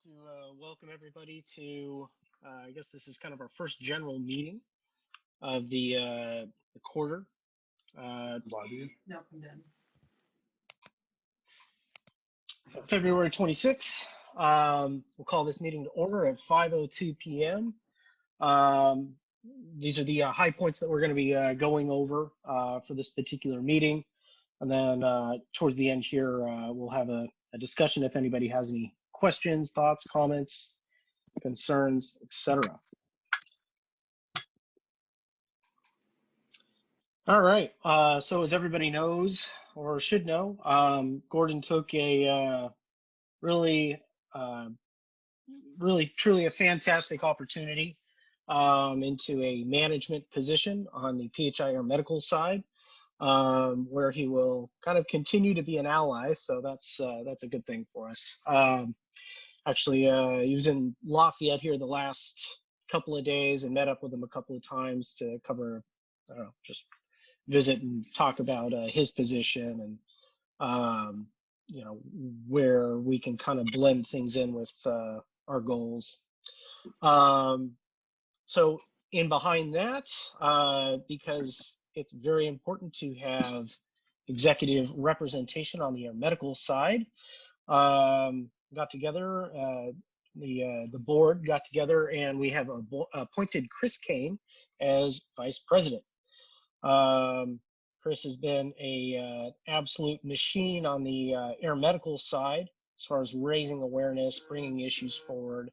to welcome everybody to, I guess this is kind of our first general meeting of the quarter. No, I'm done. February 26th. We'll call this meeting to order at 5:02 p.m. These are the high points that we're going to be going over for this particular meeting. And then towards the end here, we'll have a discussion if anybody has any questions, thoughts, comments, concerns, etc. All right. So as everybody knows or should know, Gordon took a really, truly a fantastic opportunity into a management position on the PHI Air Medical side, where he will kind of continue to be an ally. So that's a good thing for us. Actually, he was in Lafayette here the last couple of days and met up with him a couple of times to cover, I don't know, just visit and talk about his position and where we can kind of blend things in with our goals. So in behind that, because it's very important to have executive representation on the air medical side, got together, the board got together, and we have appointed Chris Kane as vice president. Chris has been a absolute machine on the air medical side as far as raising awareness, bringing issues forward,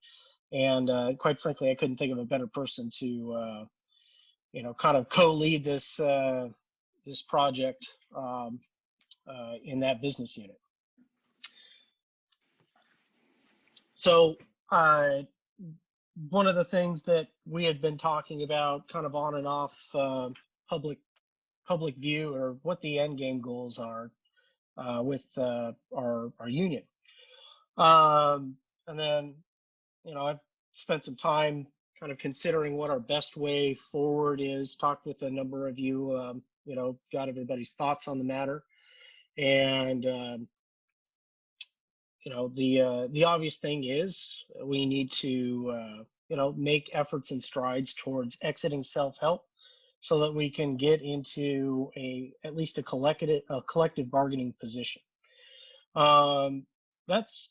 and quite frankly, I couldn't think of a better person to kind of co-lead this this project in that business unit. So one of the things that we had been talking about kind of on and off public view, or what the end game goals are with our union. And then, I've spent some time kind of considering what our best way forward is, talked with a number of you, got everybody's thoughts on the matter. And the obvious thing is we need to, make efforts and strides towards exiting self-help so that we can get into at least a collective bargaining position. That's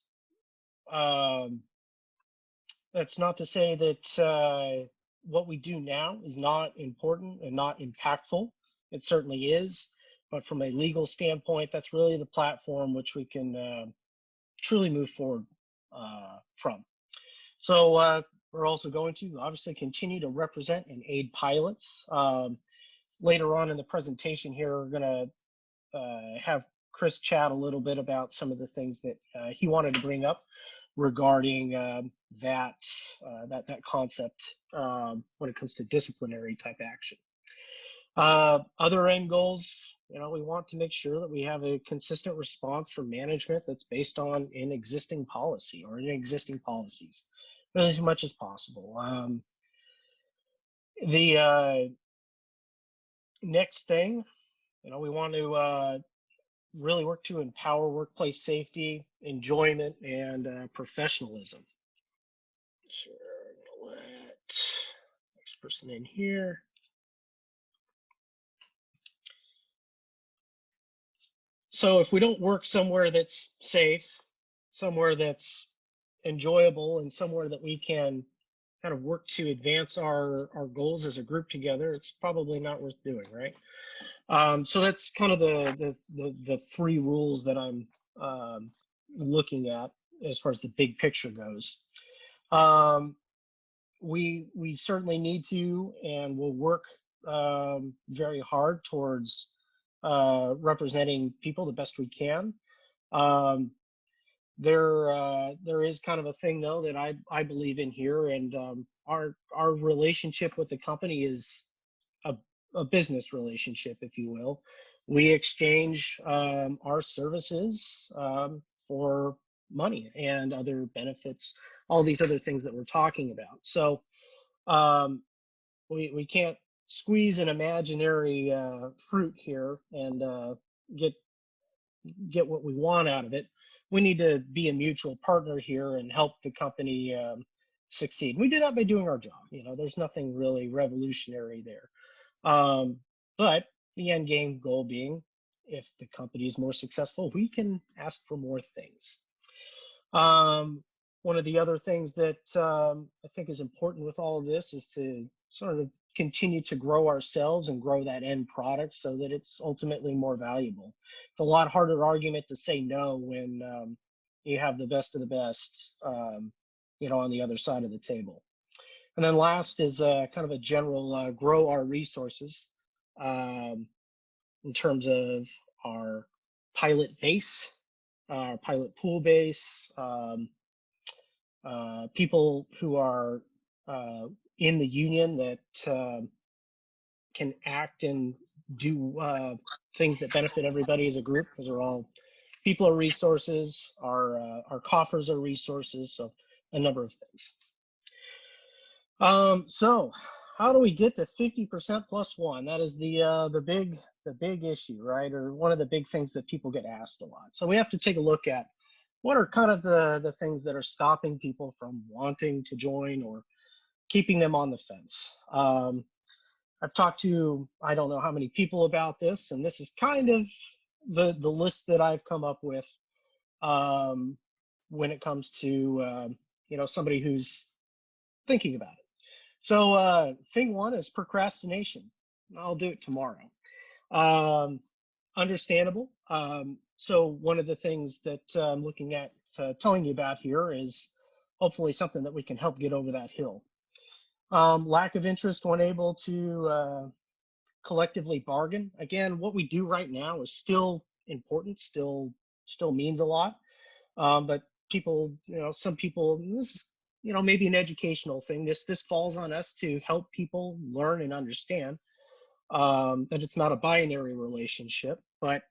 not to say that what we do now is not important and not impactful. It certainly is, but from a legal standpoint, that's really the platform which we can truly move forward from. So we're also going to obviously continue to represent and aid pilots. Later on in the presentation here, we're going to have Chris chat a little bit about some of the things that he wanted to bring up regarding that concept when it comes to disciplinary type action. Other end goals, we want to make sure that we have a consistent response from management that's based on an existing policy or in existing policies, as much as possible. The next thing, we want to really work to empower workplace safety, enjoyment, and professionalism. Sure, I'm gonna let next person in here. So if we don't work somewhere that's safe, somewhere that's enjoyable, and somewhere that we can kind of work to advance our goals as a group together, it's probably not worth doing, right? So that's kind of the three rules that I'm looking at as far as the big picture goes. We certainly need to, and will work very hard towards representing people the best we can. There is kind of a thing though that I believe in here, and our relationship with the company is a business relationship, if you will. We exchange our services for money and other benefits, all these other things that we're talking about. So we can't squeeze an imaginary fruit here and get what we want out of it we need to be a mutual partner here and help the company succeed. We do that by doing our job. You know, there's nothing really revolutionary there. But the end game goal being, if the company is more successful, we can ask for more things. One of the other things that I think is important with all of this is to sort of continue to grow ourselves and grow that end product so that it's ultimately more valuable. It's a lot harder argument to say no when you have the best of the best, you know, on the other side of the table. And then last is kind of a general grow our resources in terms of our pilot base, our pilot pool base, people who are in the union that can act and do things that benefit everybody as a group, because they're all people are resources, our coffers are resources, so a number of things. So how do we get to 50% plus one? That is the big issue, right? Or one of the big things that people get asked a lot. So we have to take a look at what are kind of the things that are stopping people from wanting to join or keeping them on the fence. I've talked to, I don't know how many people about this, and this is kind of the list that I've come up with when it comes to, you know, somebody who's thinking about it. So thing one is procrastination. I'll do it tomorrow. Understandable. So one of the things that I'm looking at telling you about here is hopefully something that we can help get over that hill. Lack of interest when able to collectively bargain. Again, what we do right now is still important, still means a lot. But people, you know, some people, this is, you know, maybe an educational thing. This falls on us to help people learn and understand that it's not a binary relationship, but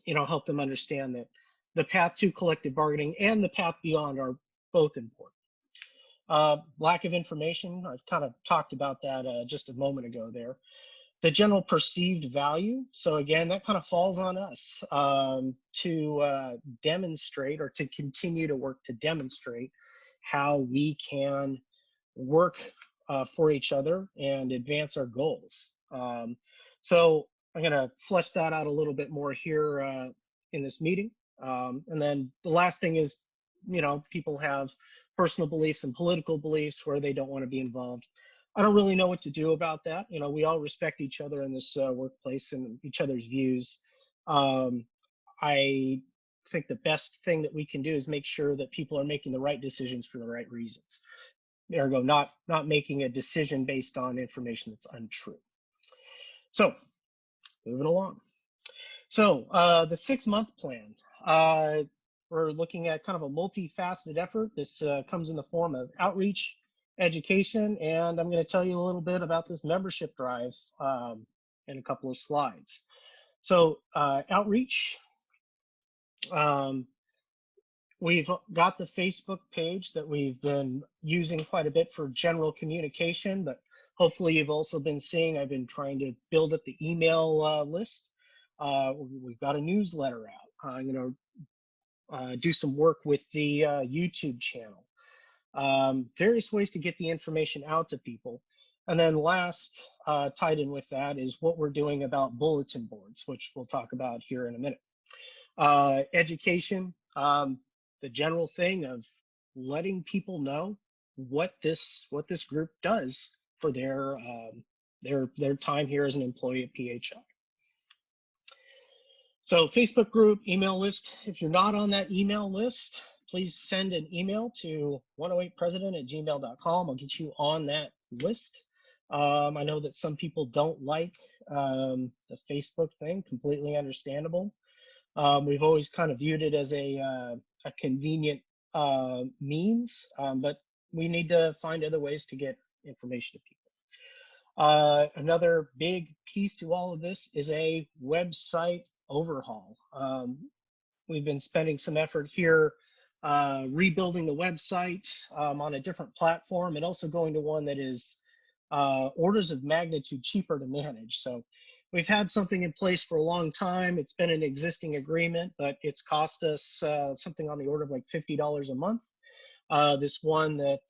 you know, help them understand that the path to collective bargaining and the path beyond are both important. Lack of information, I kind of talked about that just a moment ago there. The general perceived value. So again, that kind of falls on us to demonstrate or to continue to work to demonstrate how we can work for each other and advance our goals. So I'm going to flesh that out a little bit more here in this meeting. And then the last thing is, you know, people have personal beliefs and political beliefs where they don't want to be involved. I don't really know what to do about that. You know, we all respect each other in this workplace and each other's views. I think the best thing that we can do is make sure that people are making the right decisions for the right reasons. Ergo, not making a decision based on information that's untrue. So, moving along. So, the 6-month plan. We're looking at kind of a multifaceted effort. This comes in the form of outreach, education, and I'm going to tell you a little bit about this membership drive in a couple of slides. So, outreach. We've got the Facebook page that we've been using quite a bit for general communication, but hopefully you've also been seeing I've been trying to build up the email list. We've got a newsletter out. I'm going to do some work with the YouTube channel. Various ways to get the information out to people. And then last, tied in with that, is what we're doing about bulletin boards, which we'll talk about here in a minute. Education. The general thing of letting people know what this group does for their time here as an employee at PHI. So Facebook group, email list. If you're not on that email list, please send an email to 108president@gmail.com. I'll get you on that list. I know that some people don't like the Facebook thing, completely understandable. We've always kind of viewed it as a convenient means, but we need to find other ways to get information to people. Another big piece to all of this is a website overhaul. We've been spending some effort here rebuilding the website on a different platform and also going to one that is orders of magnitude cheaper to manage. So we've had something in place for a long time. It's been an existing agreement, but it's cost us something on the order of like $50 a month. This one that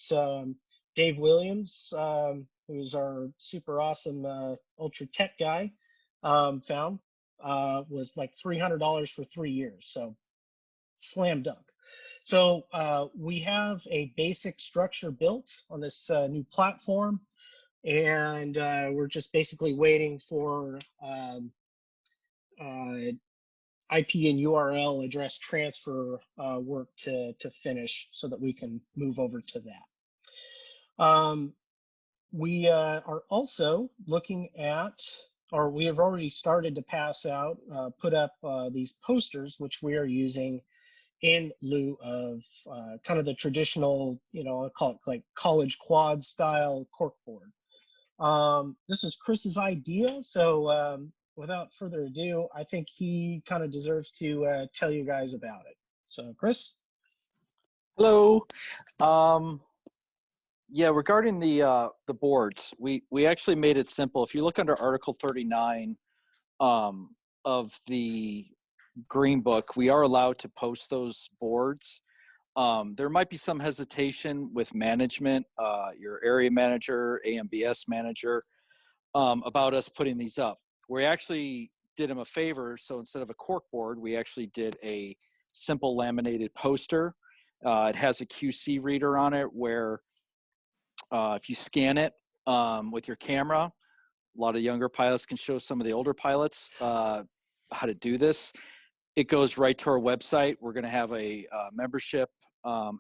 Dave Williams, who's our super awesome ultra tech guy, found was like $300 for 3 years. So slam dunk. So we have a basic structure built on this new platform, and we're just basically waiting for IP and URL address transfer work to finish so that we can move over to that. We are also looking at, or we have already started to pass out, put up these posters, which we are using in lieu of kind of the traditional, I'll call it like college quad style corkboard. This is Chris's idea, so without further ado, I think he kind of deserves to tell you guys about it. So, Chris? Hello. Yeah, regarding the boards, we actually made it simple. If you look under Article 39 of the Green Book, we are allowed to post those boards. There might be some hesitation with management, your area manager, AMBS manager, about us putting these up. We actually did them a favor. So instead of a cork board, we actually did a simple laminated poster. It has a QC reader on it where if you scan it with your camera, a lot of younger pilots can show some of the older pilots how to do this. It goes right to our website. We're going to have a membership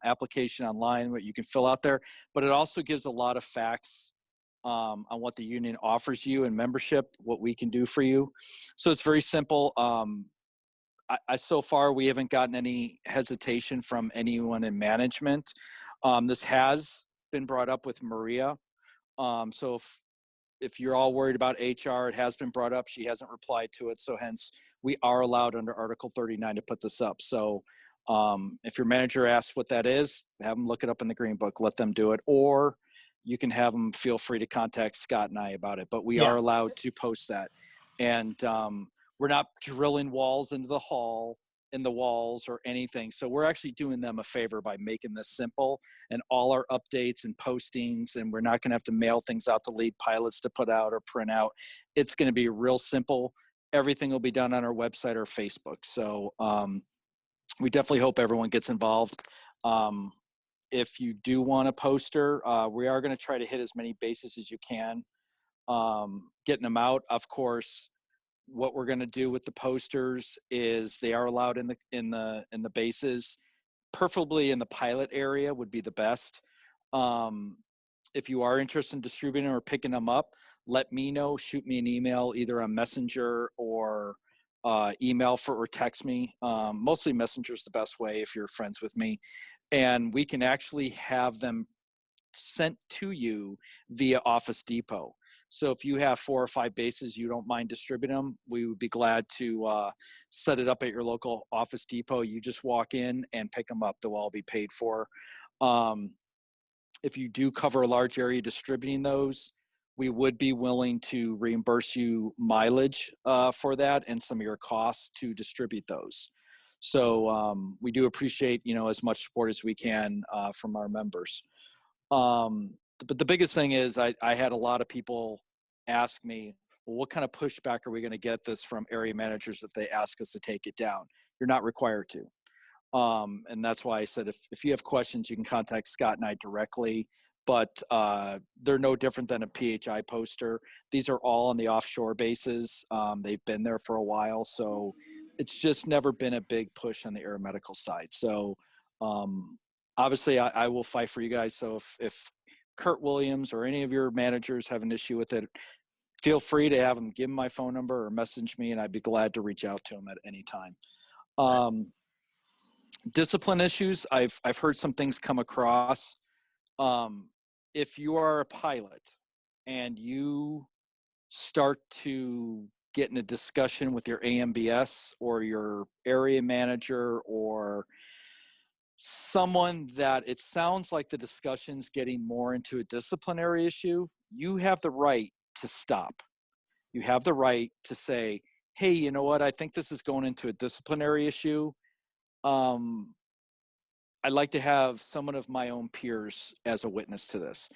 application online what you can fill out there, but it also gives a lot of facts on what the union offers you in membership, what we can do for you. So it's very simple. So far, we haven't gotten any hesitation from anyone in management. This has been brought up with Maria. So if you're all worried about HR, it has been brought up. She hasn't replied to it. So hence, we are allowed under Article 39 to put this up. So if your manager asks what that is, have them look it up in the Green Book, let them do it. Or you can have them feel free to contact Scott and I about it. But we are allowed to post that. And we're not drilling walls into the hall, in the walls or anything. So we're actually doing them a favor by making this simple, and all our updates and postings, and we're not going to have to mail things out to lead pilots to put out or print out. It's going to be real simple. Everything will be done on our website or Facebook. So we definitely hope everyone gets involved. If you do want a poster, we are going to try to hit as many bases as you can, getting them out. Of course, what we're going to do with the posters is they are allowed in the bases, preferably in the pilot area would be the best. If you are interested in distributing or picking them up, let me know. Shoot me an email either on Messenger or email or text me. Mostly Messenger is the best way if you're friends with me, and we can actually have them sent to you via Office Depot. So if you have 4 or 5 bases, you don't mind distributing them, we would be glad to set it up at your local Office Depot. You just walk in and pick them up. They'll all be paid for. If you do cover a large area distributing those, we would be willing to reimburse you mileage for that and some of your costs to distribute those. So we do appreciate, as much support as we can from our members. But the biggest thing is I had a lot of people ask me, well, what kind of pushback are we going to get this from area managers if they ask us to take it down? You're not required to. And that's why I said, if you have questions, you can contact Scott and I directly, but they're no different than a PHI poster. These are all on the offshore bases. They've been there for a while. So it's just never been a big push on the aeromedical side. So obviously I will fight for you guys. So if Kurt Williams or any of your managers have an issue with it, feel free to have them give them my phone number or message me, and I'd be glad to reach out to them at any time. Discipline issues, I've heard some things come across. If you are a pilot and you start to get in a discussion with your AMBS or your area manager or someone that it sounds like the discussion's getting more into a disciplinary issue, you have the right to stop. you have the right to say, hey, you know what? I think this is going into a disciplinary issue. I'd like to have someone of my own peers as a witness to this.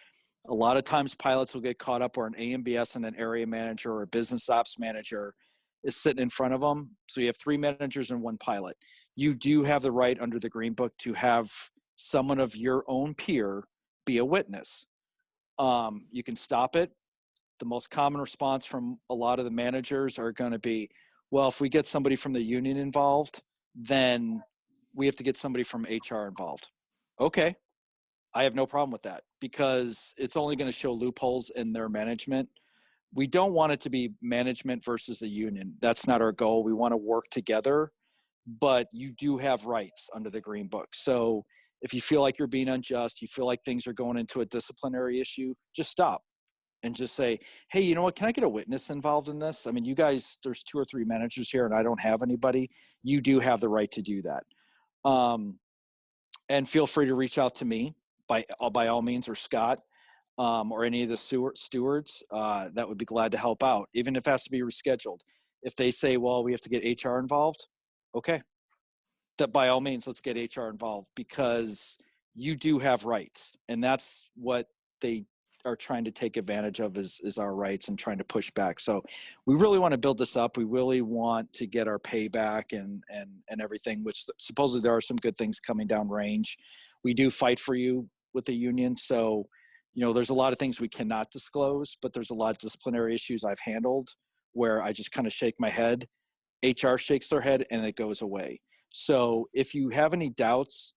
A lot of times pilots will get caught up where an AMBS and an area manager or a business ops manager is sitting in front of them. So you have 3 managers and 1 pilot. You do have the right under the Green Book to have someone of your own peer be a witness. You can stop it. The most common response from a lot of the managers are going to be, well, if we get somebody from the union involved, then we have to get somebody from HR involved. Okay. I have no problem with that because it's only going to show loopholes in their management. We don't want it to be management versus the union. That's not our goal. We want to work together, but you do have rights under the Green Book. So if you feel like you're being unjust, you feel like things are going into a disciplinary issue, just stop and just say, hey, you know what, can I get a witness involved in this? I mean, you guys, there's 2 or 3 managers here and I don't have anybody. You do have the right to do that. And feel free to reach out to me by all means, or Scott, or any of the stewards that would be glad to help out, even if it has to be rescheduled. If they say, well, we have to get HR involved, okay, that by all means, let's get HR involved because you do have rights. And that's what they are trying to take advantage of is our rights and trying to push back. So we really want to build this up. We really want to get our payback and everything, which supposedly there are some good things coming down range. We do fight for you with the union. So, you know, there's a lot of things we cannot disclose, but there's a lot of disciplinary issues I've handled where I just kind of shake my head. HR shakes their head and it goes away. So if you have any doubts,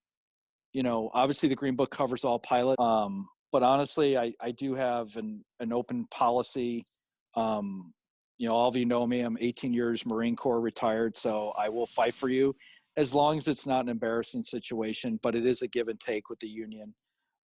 you know, obviously the Green Book covers all pilot. But honestly, I do have an open policy. You know, all of you know me, I'm 18 years Marine Corps retired, so I will fight for you as long as it's not an embarrassing situation, but it is a give and take with the union.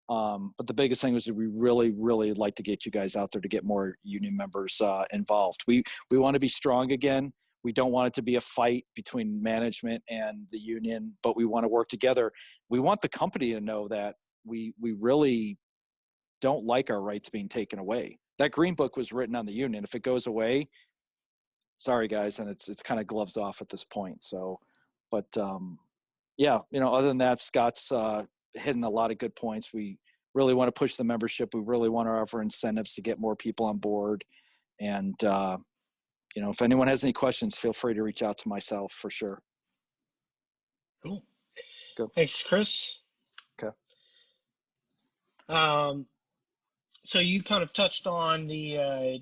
But the biggest thing is that we really, really like to get you guys out there to get more union members involved. We want to be strong again. We don't want it to be a fight between management and the union, but we want to work together. We want the company to know that we really don't like our rights being taken away. That Green Book was written on the union. If it goes away, sorry guys, and it's kind of gloves off at this point. So, but yeah, you know, other than that, Scott's hitting a lot of good points. We really want to push the membership. We really want to offer incentives to get more people on board. And you know, if anyone has any questions, feel free to reach out to myself for sure. Cool. Go. Thanks, Chris. Okay. So you kind of touched on the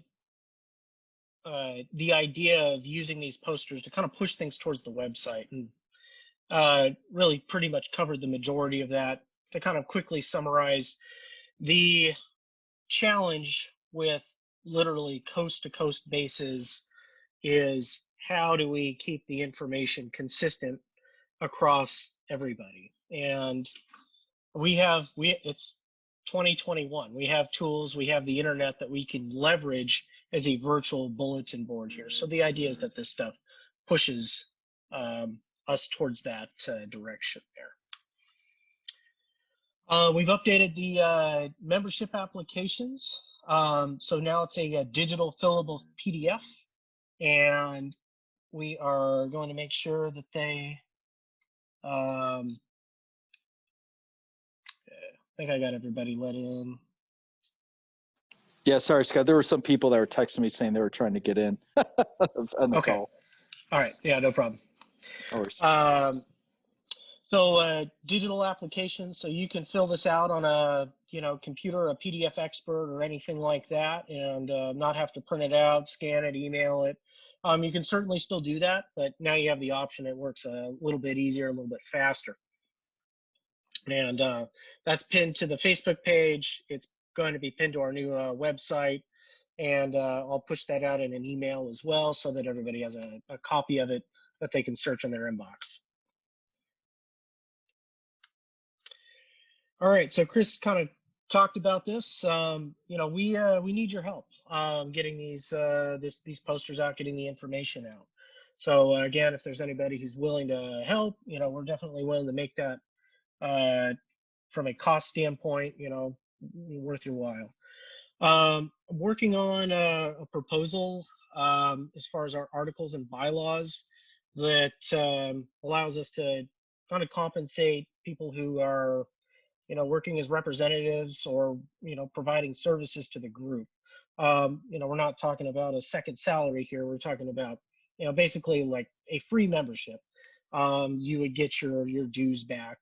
idea of using these posters to kind of push things towards the website, and really pretty much covered the majority of that. To kind of quickly summarize, the challenge with literally coast-to-coast bases is how do we keep the information consistent across everybody? And it's 2021. We have tools, we have the internet that we can leverage as a virtual bulletin board here. So the idea is that this stuff pushes us towards that direction there. We've updated the membership applications. So now it's a digital fillable PDF, and we are going to make sure that they, I think I got everybody let in. Yeah, sorry, Scott. There were some people that were texting me saying they were trying to get in on the Okay. call. All right. Yeah, no problem. So digital applications, so you can fill this out on a computer, a PDF expert or anything like that, and not have to print it out, scan it, email it. You can certainly still do that, but now you have the option. It works a little bit easier, a little bit faster. And that's pinned to the Facebook page. It's going to be pinned to our new website, and I'll push that out in an email as well so that everybody has a copy of it that they can search in their inbox. All right, so Chris kind of talked about this. We need your help getting these posters out, getting the information out. So again, if there's anybody who's willing to help, we're definitely willing to make that from a cost standpoint, worth your while. I'm working on a proposal as far as our articles and bylaws that allows us to kind of compensate people who are, working as representatives or, providing services to the group. We're not talking about a second salary here. We're talking about, basically like a free membership. You would get your dues back.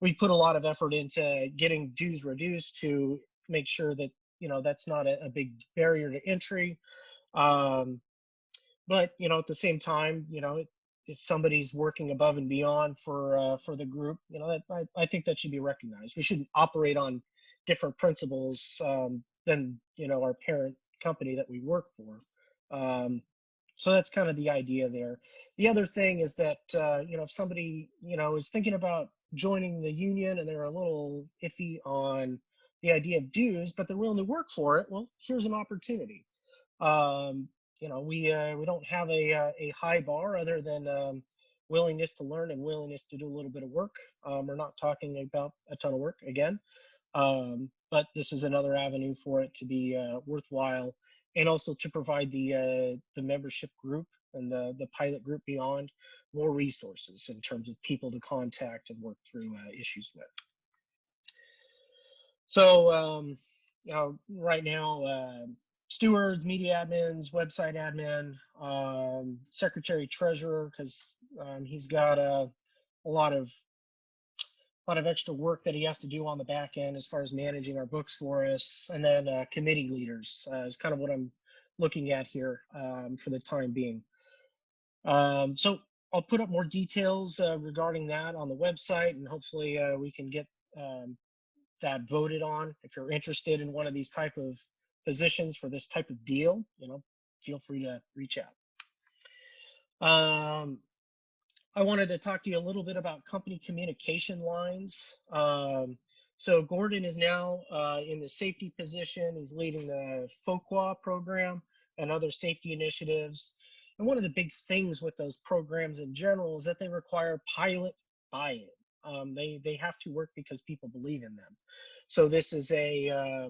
We put a lot of effort into getting dues reduced to make sure that, that's not a big barrier to entry. But, at the same time, if somebody's working above and beyond for the group, that I think that should be recognized. We shouldn't operate on different principles than, our parent company that we work for. So that's kind of the idea there. The other thing is that, if somebody, is thinking about joining the union and they're a little iffy on the idea of dues, but they're willing to work for it, well, here's an opportunity. We don't have a high bar other than willingness to learn and willingness to do a little bit of work. We're not talking about a ton of work again, but this is another avenue for it to be worthwhile, and also to provide the membership group and the pilot group beyond more resources in terms of people to contact and work through issues with. So, right now, stewards, media admins, website admin, secretary treasurer, because he's got a lot of extra work that he has to do on the back end as far as managing our books for us, and then committee leaders is kind of what I'm looking at here for the time being. So I'll put up more details regarding that on the website, and hopefully we can get that voted on. If you're interested in one of these type of positions for this type of deal, feel free to reach out. I wanted to talk to you a little bit about company communication lines. So Gordon is now in the safety position. He's leading the FOQA program and other safety initiatives. And one of the big things with those programs in general is that they require pilot buy-in. They have to work because people believe in them. So this is a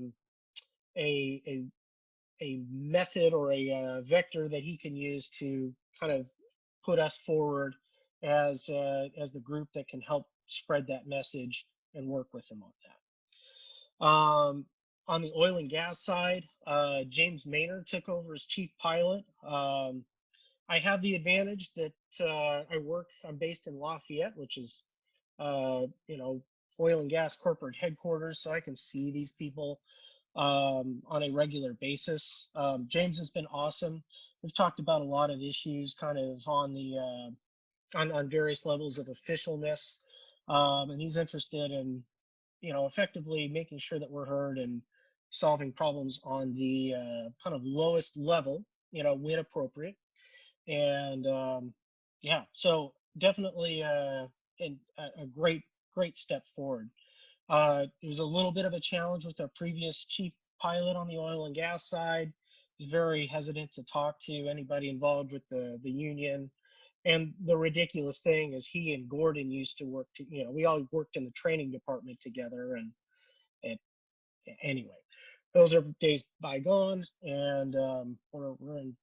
method or a vector that he can use to kind of put us forward as the group that can help spread that message and work with them on that. On the oil and gas side, James Maynard took over as chief pilot. I have the advantage that I'm based in Lafayette, which is, oil and gas corporate headquarters, so I can see these people on a regular basis. James has been awesome. We've talked about a lot of issues kind of on the on various levels of officialness, and he's interested in, effectively making sure that we're heard and solving problems on the kind of lowest level, when appropriate. And yeah, so definitely a great step forward. It was a little bit of a challenge with our previous chief pilot on the oil and gas side. He's very hesitant to talk to anybody involved with the union. And the ridiculous thing is he and Gordon used to work we all worked in the training department together. And anyway, those are days bygone, and we're in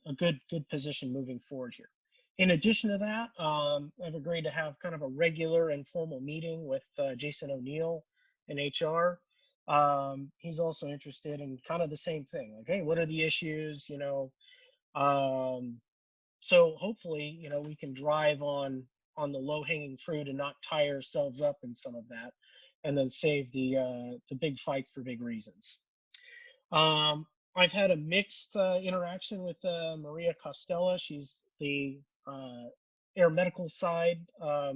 a good position moving forward here. In addition to that, I've agreed to have kind of a regular informal meeting with Jason O'Neill in HR. He's also interested in kind of the same thing, like, hey, what are the issues, so hopefully, we can drive on the low-hanging fruit and not tie ourselves up in some of that, and then save the big fights for big reasons. I've had a mixed interaction with Maria Costella. She's the air medical side. I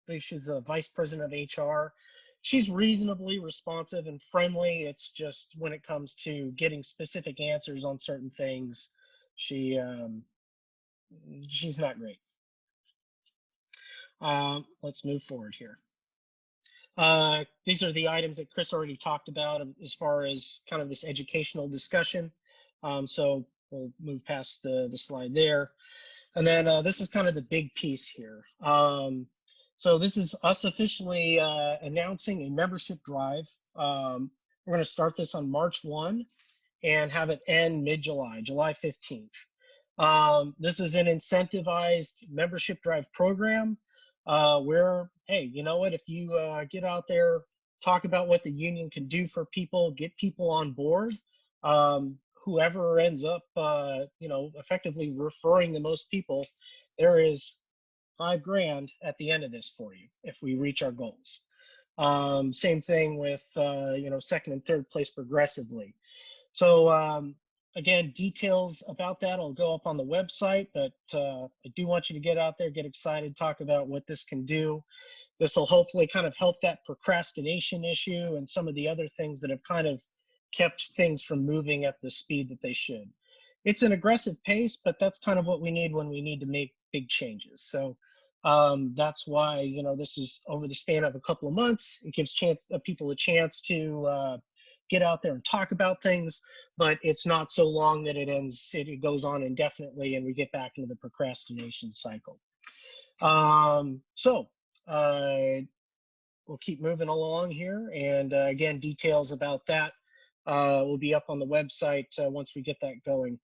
believe she's the vice president of HR. She's reasonably responsive and friendly. It's just when it comes to getting specific answers on certain things, she's not great. Let's move forward here. These are the items that Chris already talked about as far as kind of this educational discussion. So we'll move past the slide there. And then this is kind of the big piece here. So this is us officially announcing a membership drive. We're going to start this on March 1. and have it end mid-July, July 15th. This is an incentivized membership drive program where, hey, you know what, if you get out there, talk about what the union can do for people, get people on board, whoever ends up, effectively referring the most people, there is $5,000 at the end of this for you if we reach our goals. Same thing with, second and third place progressively. So again, details about that will go up on the website, but I do want you to get out there, get excited, talk about what this can do. This will hopefully kind of help that procrastination issue and some of the other things that have kind of kept things from moving at the speed that they should. It's an aggressive pace, but that's kind of what we need when we need to make big changes. So that's why, this is over the span of a couple of months. It gives people a chance to get out there and talk about things, but it's not so long that it goes on indefinitely and we get back into the procrastination cycle. We'll keep moving along here. And again, details about that will be up on the website once we get that going.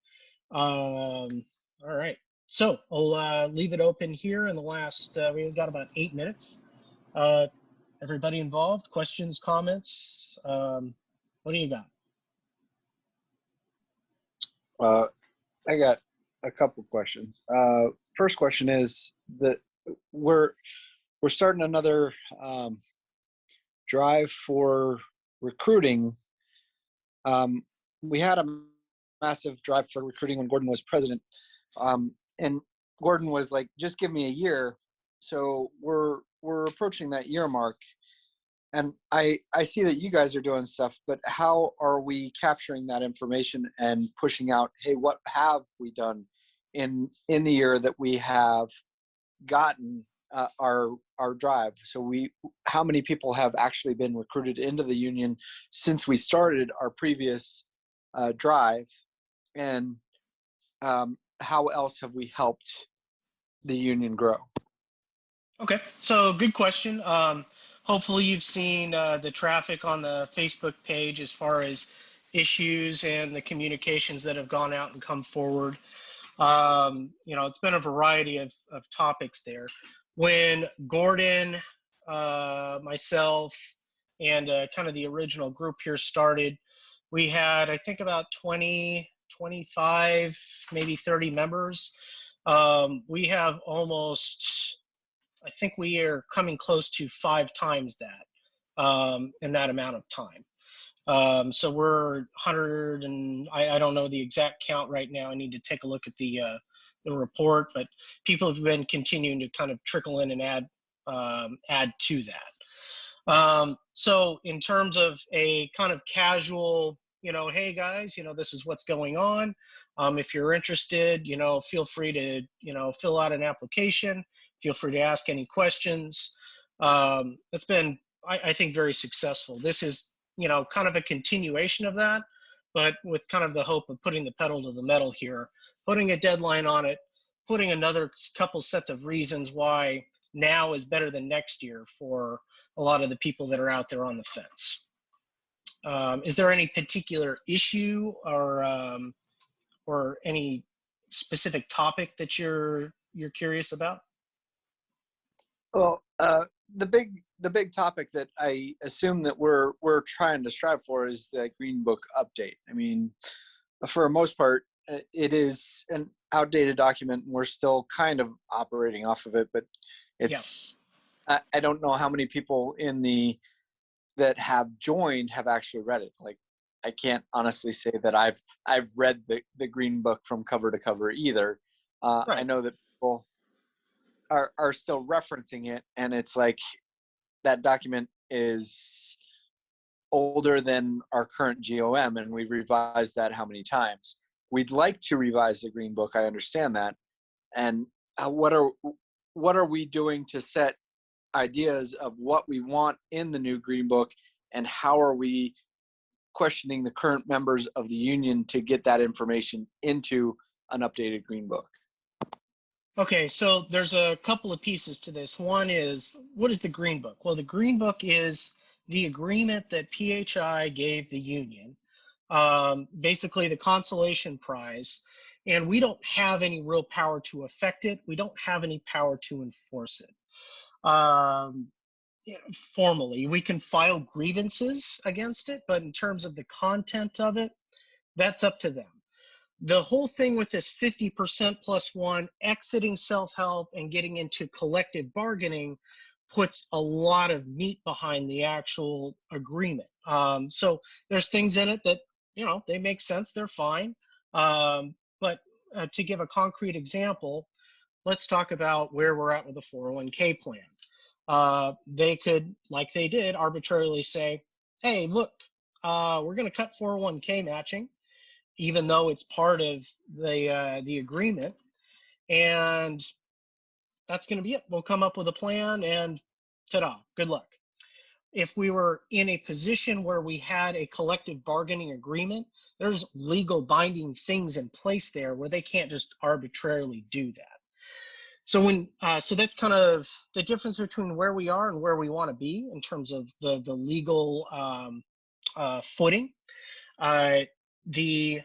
All right. So I'll leave it open here in the last, we've got about 8 minutes. Everybody involved, questions, comments? What do you got? I got a couple questions. First question is that we're starting another drive for recruiting. We had a massive drive for recruiting when Gordon was president, and Gordon was like, "Just give me a year." So we're approaching that year mark. And I see that you guys are doing stuff, but how are we capturing that information and pushing out, hey, what have we done in the year that we have gotten our drive? So how many people have actually been recruited into the union since we started our previous drive? And how else have we helped the union grow? Okay, so good question. Hopefully you've seen the traffic on the Facebook page as far as issues and the communications that have gone out and come forward. It's been a variety of topics there. When Gordon, myself, and kind of the original group here started, we had, I think, about 20, 25, maybe 30 members. We have almost, I think we are coming close to 5 times that in that amount of time. So we're 100 and I don't know the exact count right now. I need to take a look at the report, but people have been continuing to kind of trickle in and add to that. So in terms of a kind of casual, hey guys, this is what's going on. If you're interested, feel free to, fill out an application. Feel free to ask any questions. It's been, I think, very successful. This is, kind of a continuation of that, but with kind of the hope of putting the pedal to the metal here, putting a deadline on it, putting another couple sets of reasons why now is better than next year for a lot of the people that are out there on the fence. Is there any particular issue or any specific topic that you're curious about? Well, the big topic that I assume that we're trying to strive for is the Green Book update. I mean, for the most part, it is an outdated document, and we're still kind of operating off of it. But it's I don't know how many people that have joined have actually read it. Like, I can't honestly say that I've read the Green Book from cover to cover either. Right. I know that people are still referencing it, and it's like that document is older than our current GOM, and we've revised that how many times. We'd like to revise the Green Book. I understand that. And what are we doing to set ideas of what we want in the new Green Book, and how are we questioning the current members of the union to get that information into an updated Green Book? Okay, so there's a couple of pieces to this. One is, what is the Green Book? Well, the Green Book is the agreement that PHI gave the union basically the consolation prize, and we don't have any real power to affect it. We don't have any power to enforce it. Formally, we can file grievances against it, but in terms of the content of it, that's up to them. The whole thing with this 50% plus one, exiting self-help and getting into collective bargaining puts a lot of meat behind the actual agreement. So there's things in it that, they make sense, they're fine. But to give a concrete example, let's talk about where we're at with the 401k plan. They could, like they did, arbitrarily say, hey, look, we're going to cut 401k matching, even though it's part of the agreement, and that's going to be it. We'll come up with a plan, and ta-da, good luck. If we were in a position where we had a collective bargaining agreement, there's legal binding things in place there where they can't just arbitrarily do that. So so that's kind of the difference between where we are and where we want to be in terms of the legal footing. The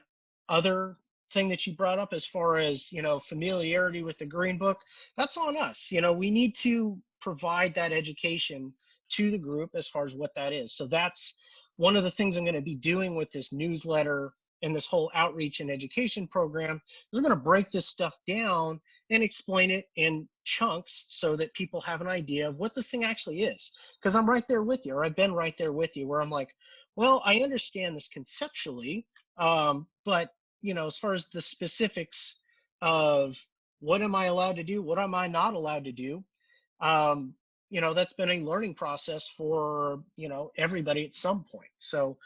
other thing that you brought up as far as, familiarity with the Green Book, that's on us. We need to provide that education to the group as far as what that is. So that's one of the things I'm going to be doing with this newsletter and this whole outreach and education program. We're going to break this stuff down and explain it in chunks so that people have an idea of what this thing actually is. Because I'm right there with you, or I've been right there with you, where I'm like, well, I understand this conceptually, but as far as the specifics of what am I allowed to do, what am I not allowed to do, that's been a learning process for everybody at some point. So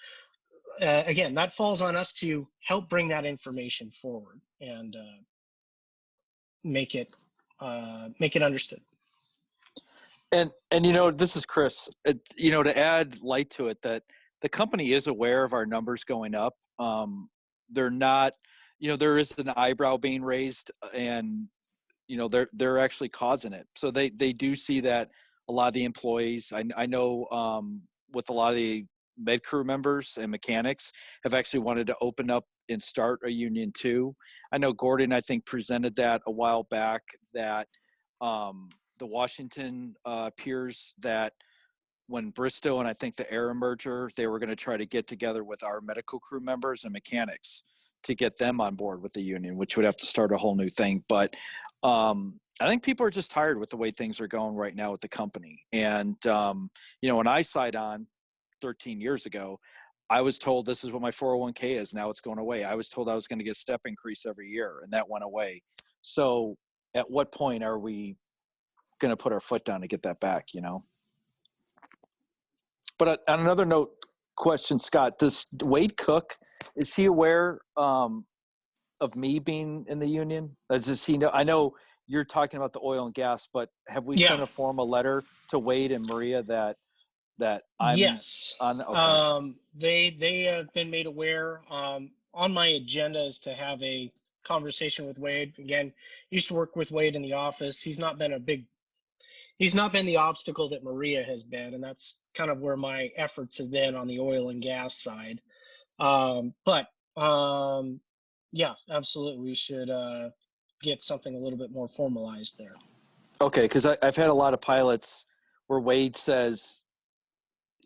again, that falls on us to help bring that information forward and make it understood. And this is Chris. To add light to it, that the company is aware of our numbers going up. They're not, there is an eyebrow being raised, and they're actually causing it. So they do see that a lot of the employees, I know with a lot of the med crew members and mechanics have actually wanted to open up and start a union too. I know Gordon, I think, presented that a while back, that the Washington peers, that when Bristow and I think the Air merger, they were going to try to get together with our medical crew members and mechanics to get them on board with the union, which would have to start a whole new thing. But I think people are just tired with the way things are going right now with the company. And, when I signed on 13 years ago, I was told this is what my 401k is. Now it's going away. I was told I was going to get a step increase every year, and that went away. So at what point are we going to put our foot down to get that back, But on another note, question, Scott, does Wade Cook, is he aware of me being in the union? Does he know? I know you're talking about the oil and gas, but have we sent a formal letter to Wade and Maria that I'm yes on? Okay. They have been made aware. On my agenda is to have a conversation with Wade. Again, used to work with Wade in the office. He's not been the obstacle that Maria has been, and that's kind of where my efforts have been on the oil and gas side. But yeah, absolutely, we should get something a little bit more formalized there. Okay, because I've had a lot of pilots where Wade says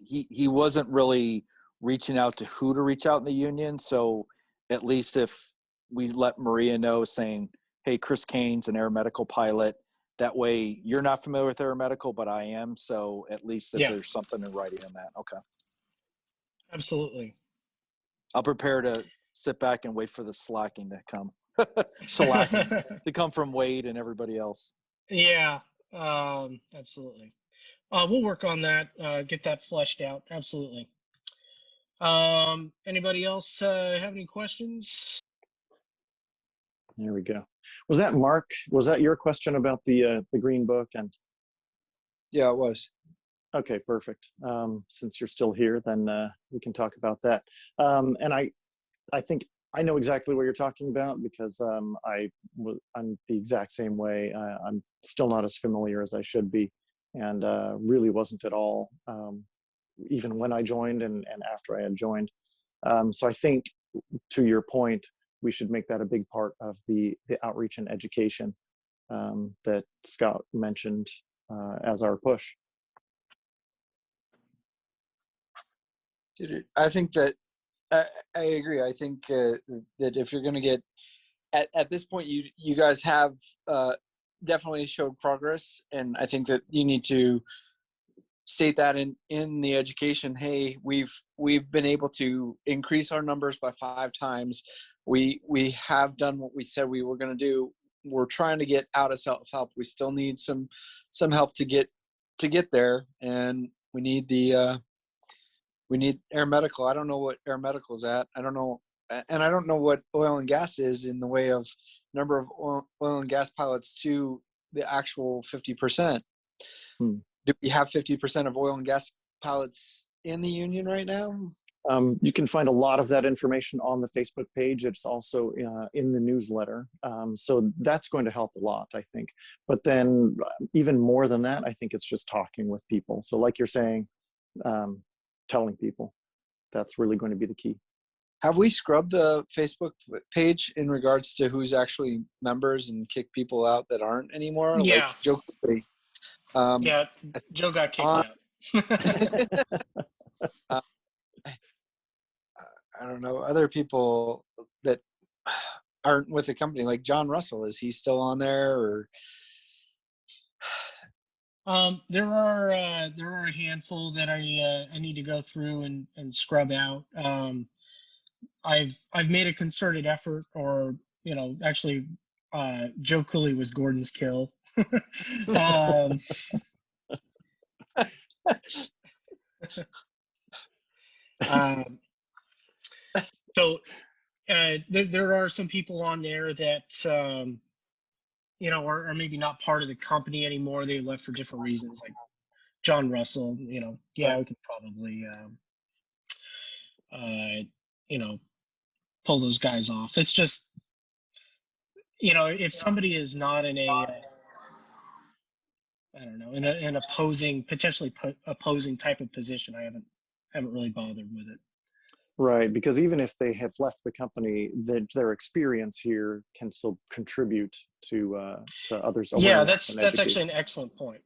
he wasn't really reaching out to who to reach out in the union. So at least if we let Maria know, saying, hey, Chris Kane's an air medical pilot, that way you're not familiar with air medical, but I am. So at least if there's something in writing on that. Okay. Absolutely. I'll prepare to sit back and wait for the slacking to come. Shellacking to come from Wade and everybody else. Yeah, absolutely. We'll work on that, get that fleshed out. Absolutely. Anybody else have any questions? There we go. Was that Mark? Was that your question about the Green Book? And Yeah, it was. okay, perfect. Since you're still here, then we can talk about that. And I think I know exactly what you're talking about, because I'm the exact same way. I'm still not as familiar as I should be, and really wasn't at all, even when I joined and after I had joined. So I think, to your point, we should make that a big part of the outreach and education that Scott mentioned as our push. I think that I agree. I think that if you're going to get at this point, you guys have definitely showed progress, and I think that you need to state that in the education. Hey, we've been able to increase our numbers by 5 times. We have done what we said we were going to do. We're trying to get out of self-help. We still need some help to get there, and we need we need Air Medical. I don't know what Air Medical is at. I don't know, and I don't know what oil and gas is in the way of number of oil and gas pilots to the actual 50%. Do we have 50% of oil and gas pilots in the union right now? You can find a lot of that information on the Facebook page. It's also in the newsletter. So that's going to help a lot, I think. But then even more than that, I think it's just talking with people. So like you're saying, telling people, that's really going to be the key. Have we scrubbed the Facebook page in regards to who's actually members and kicked people out that aren't anymore? Yeah. Like jokingly. Yeah, Joe got kicked out. I don't know, other people that aren't with the company, like John Russell, is he still on there? Or There are a handful that I need to go through and scrub out. I've made a concerted effort, or actually, Joe Cooley was Gordon's kill. um, um, so there are some people on there that are maybe not part of the company anymore. They left for different reasons, like John Russell. Yeah, we could probably pull those guys off. It's just, if somebody is not in a I don't know, in an potentially opposing type of position, I haven't really bothered with it. Right, because even if they have left the company, their experience here can still contribute to others. Yeah, that's actually an excellent point.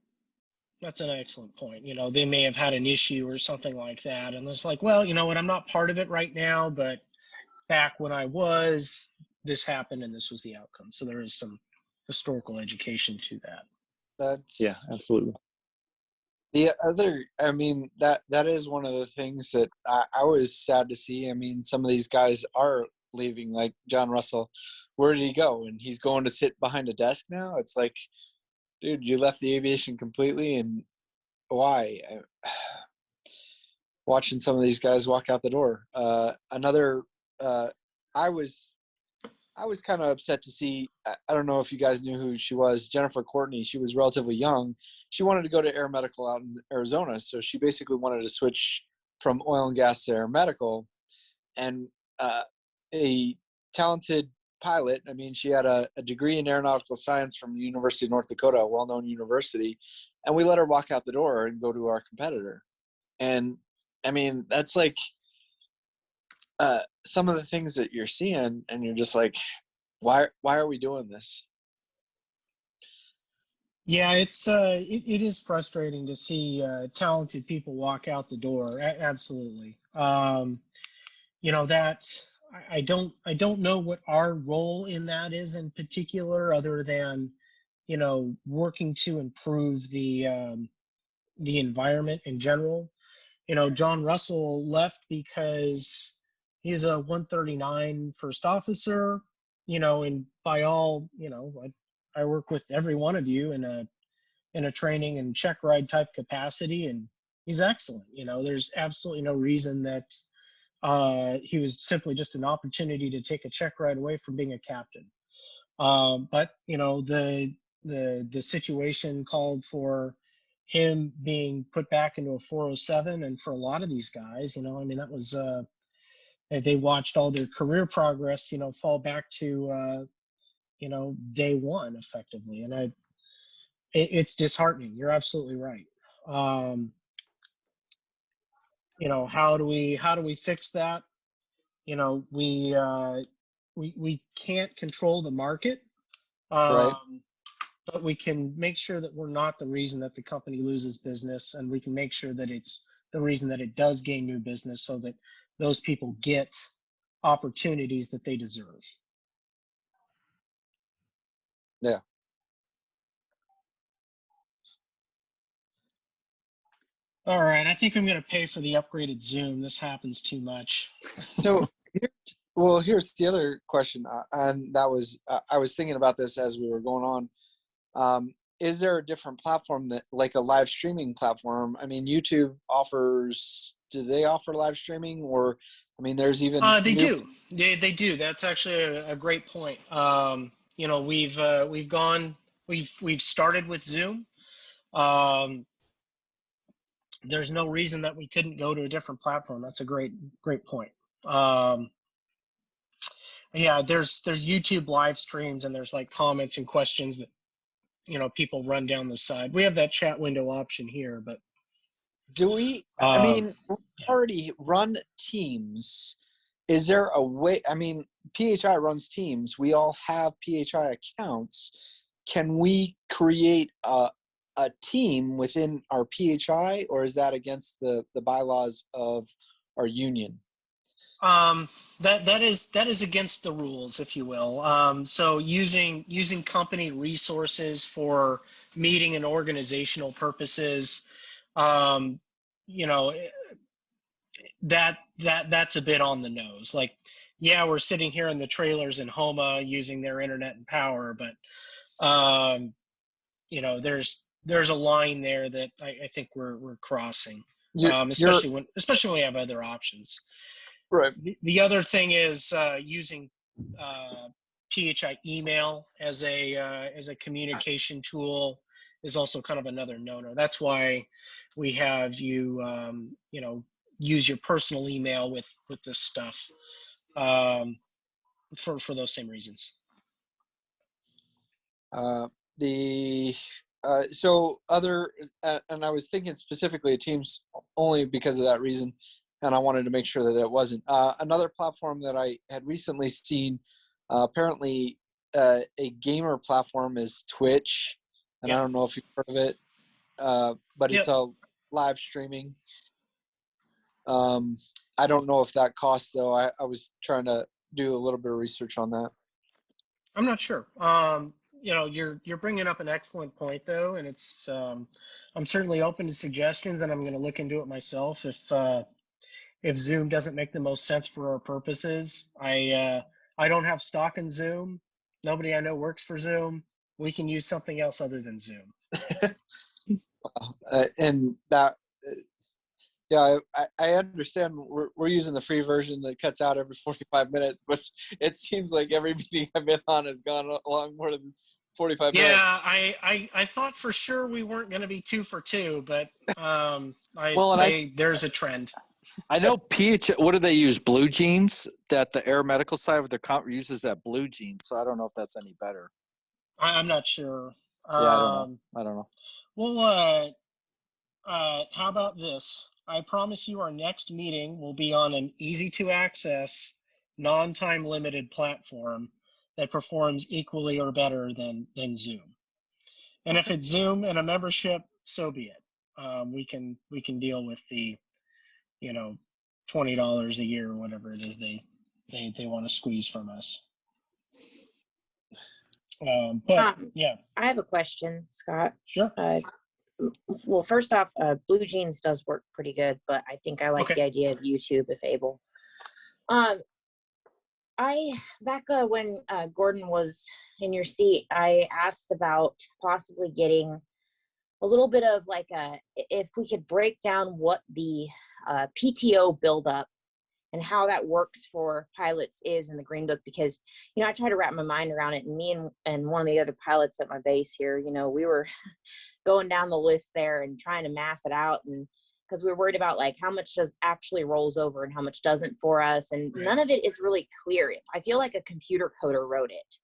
That's an excellent point. They may have had an issue or something like that, and it's like, well, you know what, I'm not part of it right now, but back when I was, this happened and this was the outcome. So there is some historical education to that. Yeah, absolutely. The other, I mean, that is one of the things that I was sad to see. I mean, some of these guys are leaving, like John Russell. Where did he go? And he's going to sit behind a desk now? It's like, dude, you left the aviation completely, and why? Watching some of these guys walk out the door. I was kind of upset to see, I don't know if you guys knew who she was, Jennifer Courtney. She was relatively young. She wanted to go to Air Medical out in Arizona. So she basically wanted to switch from oil and gas to Air Medical. And a talented pilot, I mean, she had a degree in aeronautical science from the University of North Dakota, a well-known university. And we let her walk out the door and go to our competitor. And I mean, that's like, some of the things that you're seeing, and you're just like, why are we doing this? Yeah, it is frustrating to see talented people walk out the door. Absolutely. That I don't know what our role in that is in particular, other than working to improve the environment in general. John Russell left because he's a 139 first officer, and by all, I work with every one of you in a training and check ride type capacity, and he's excellent. There's absolutely no reason that he was simply just an opportunity to take a check ride away from being a captain. But the situation called for him being put back into a 407, and for a lot of these guys, that was they watched all their career progress, fall back to, day one effectively. And it's disheartening. You're absolutely right. How do we fix that? You know, we can't control the market, Right. but we can make sure that we're not the reason that the company loses business, and we can make sure that it's the reason that it does gain new business, so that those people get opportunities that they deserve. Yeah. All right, I think I'm going to pay for the upgraded Zoom. This happens too much. So here's the other question, and that was I was thinking about this as we were going on. Is there a different platform that, like a live streaming platform? I mean, YouTube offers. Do they offer live streaming, or I mean, there's even They new. do. They do. That's actually a great point. You know, we've started with Zoom. Um, there's no reason that we couldn't go to a different platform. That's a great point. Um, yeah, there's YouTube live streams, and there's like comments and questions that, you know, people run down the side. We have that chat window option here, but Do we? I um, mean, we already run Teams. Is there a way? I mean, PHI runs Teams. We all have PHI accounts. Can we create a team within our PHI, or is that against the bylaws of our union? that is against the rules, if you will. So using company resources for meeting and organizational purposes, um, you know, that's a bit on the nose. Like, yeah, we're sitting here in the trailers in Homa using their internet and power, but you know, there's a line there that I think we're crossing, You're especially when we have other options. right. The other thing is using PHI email as a communication tool is also kind of another no-no. That's why we have you you know, use your personal email with this stuff, for those same reasons. The so other and I was thinking specifically of Teams only because of that reason, and I wanted to make sure that it wasn't another platform that I had recently seen. Apparently, a gamer platform is Twitch, and I Yeah. don't know if you've heard of it, but it's Yep. a live streaming. I don't know if that costs though. I was trying to do a little bit of research on that. I'm not sure. You know, you're bringing up an excellent point though, and it's I'm certainly open to suggestions, and I'm going to look into it myself if Zoom doesn't make the most sense for our purposes. I don't have stock in Zoom. Nobody I know works for Zoom. We can use something else other than Zoom. And that yeah, I understand we're using the free version that cuts out every 45 minutes, but it seems like every meeting I've been on has gone along more than 45 Yeah, minutes. I thought for sure we weren't going to be 2 for 2, but Well, and there's a trend. I know what do they use? Blue Jeans, that the Air Medical side of their uses that Blue Jeans. So I don't know if that's any better. I'm not sure. Yeah, I don't know. I don't know. Well, how about this? I promise you our next meeting will be on an easy to access, non-time limited platform that performs equally or better than Zoom. And if it's Zoom and a membership, so be it. We can deal with the, you know, $20 a year or whatever it is they want to squeeze from us. But yeah, I have a question, Scott. sure. Well, first off, Blue Jeans does work pretty good, but I think I like Okay. the idea of YouTube if able. I back when Gordon was in your seat, I asked about possibly getting a little bit of like if we could break down what the PTO buildup and how that works for pilots is in the Green Book, because, you know, I try to wrap my mind around it, and me and one of the other pilots at my base here, you know, we were going down the list there and trying to math it out, and because we were worried about like how much does actually rolls over and how much doesn't for us, and Right. none of it is really clear. I feel like a computer coder wrote it.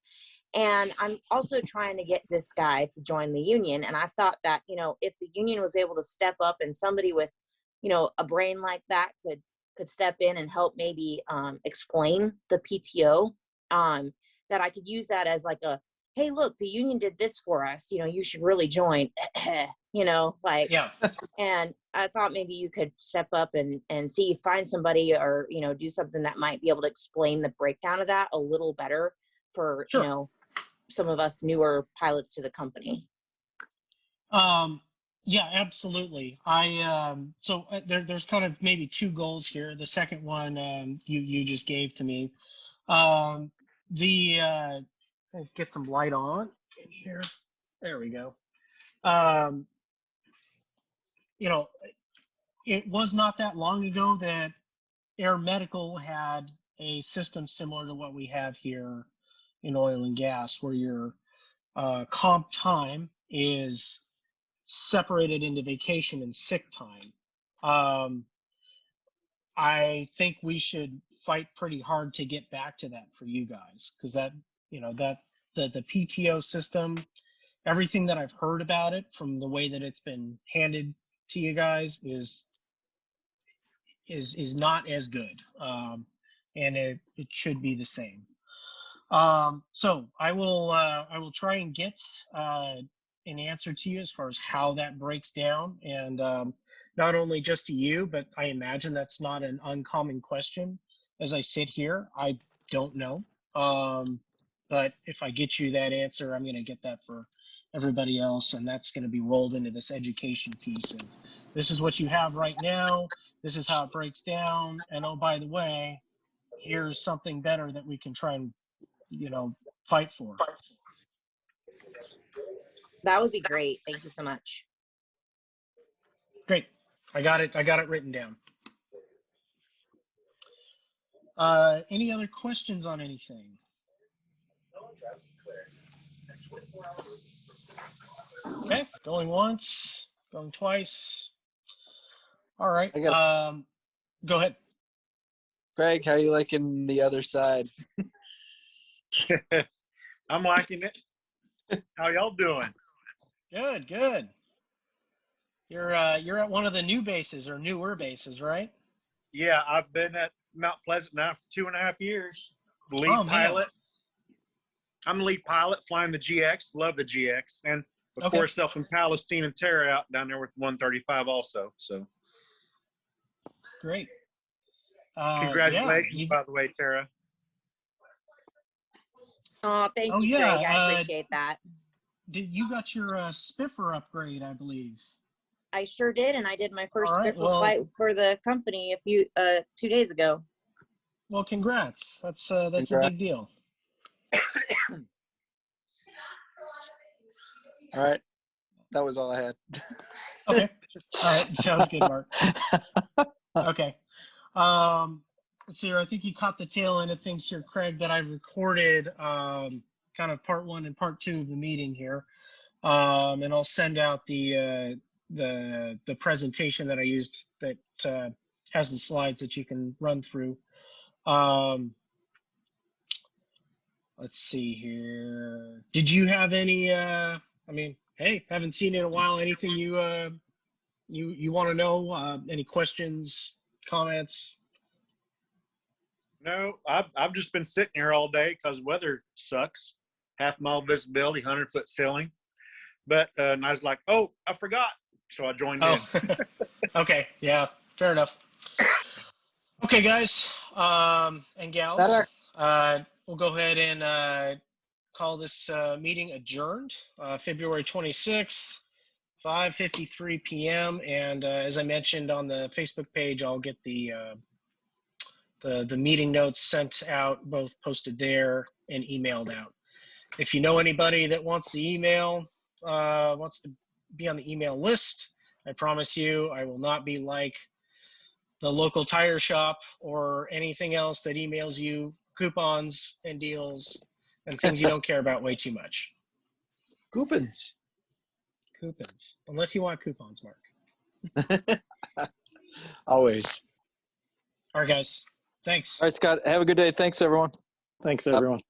And I'm also trying to get this guy to join the union, and I thought that, you know, if the union was able to step up and somebody with, you know, a brain like that could step in and help maybe explain the PTO, that I could use that as like a, hey, look, the union did this for us, you know, you should really join, you know, like, Yeah. and I thought maybe you could step up and see, find somebody, or, you know, do something that might be able to explain the breakdown of that a little better for, Sure. you know, some of us newer pilots to the company. Yeah, absolutely. There's kind of maybe two goals here. The second one, you just gave to me. Get some light on in here. There we go. You know, it was not that long ago that Air Medical had a system similar to what we have here in oil and gas, where your comp time is separated into vacation and sick time. I think we should fight pretty hard to get back to that for you guys, because that, you know, that the PTO system, everything that I've heard about it from the way that it's been handed to you guys is not as good, and it should be the same. So I will try and get an answer to you as far as how that breaks down, and not only just to you, but I imagine that's not an uncommon question. As I sit here, I don't know, but if I get you that answer, I'm going to get that for everybody else, and that's going to be rolled into this education piece. And this is what you have right now. This is how it breaks down. And oh, by the way, here's something better that we can try and, you know, fight for. That would be great. Thank you so much. Great. I got it written down. Any other questions on anything? Okay, going once, going twice. All right. Go ahead. Greg, how you liking the other side? I'm liking it. How y'all doing? Good, good. You're at one of the new bases or newer bases, right? Yeah, I've been at Mount Pleasant now for 2.5 years. Lead Oh, man. pilot. I'm the lead pilot flying the GX. Love the GX, and of Okay. course helping Palestine and Tara out down there with 135 also. So Great. congratulations, Yeah, by the way, Tara. Oh, thank Oh, you, yeah, Greg. I appreciate that. you got your Spiffer upgrade, I believe. I sure did, and I did my first All right, Spiffer well- flight for the company 2 days ago. Well, congrats. That's a Congrats. big deal. All right. That was all I had. Okay. All right. Sounds good, Mark. Okay. Let's see here. I think you caught the tail end of things here, Craig, that I recorded kind of part 1 and part 2 of the meeting here. And I'll send out the presentation that I used that has the slides that you can run through. Let's see here. Did you have any, I mean, hey, haven't seen you in a while. Anything you want to know? Any questions, comments? No, I've just been sitting here all day because weather sucks. half-mile visibility, 100-foot ceiling. But and I was like, oh, I forgot. So I joined in. Okay. Yeah, fair enough. Okay, guys and gals, we'll go ahead and call this meeting adjourned. February 26th, 5:53 p.m. And as I mentioned on the Facebook page, I'll get the meeting notes sent out, both posted there and emailed out. If you know anybody that wants the email, wants to be on the email list, I promise you I will not be like the local tire shop or anything else that emails you coupons and deals and things you don't care about way too much. Coupons. Coupons. Unless you want coupons, Mark. Always. All right, guys. Thanks. All right, Scott. Have a good day. Thanks, everyone. Thanks, everyone.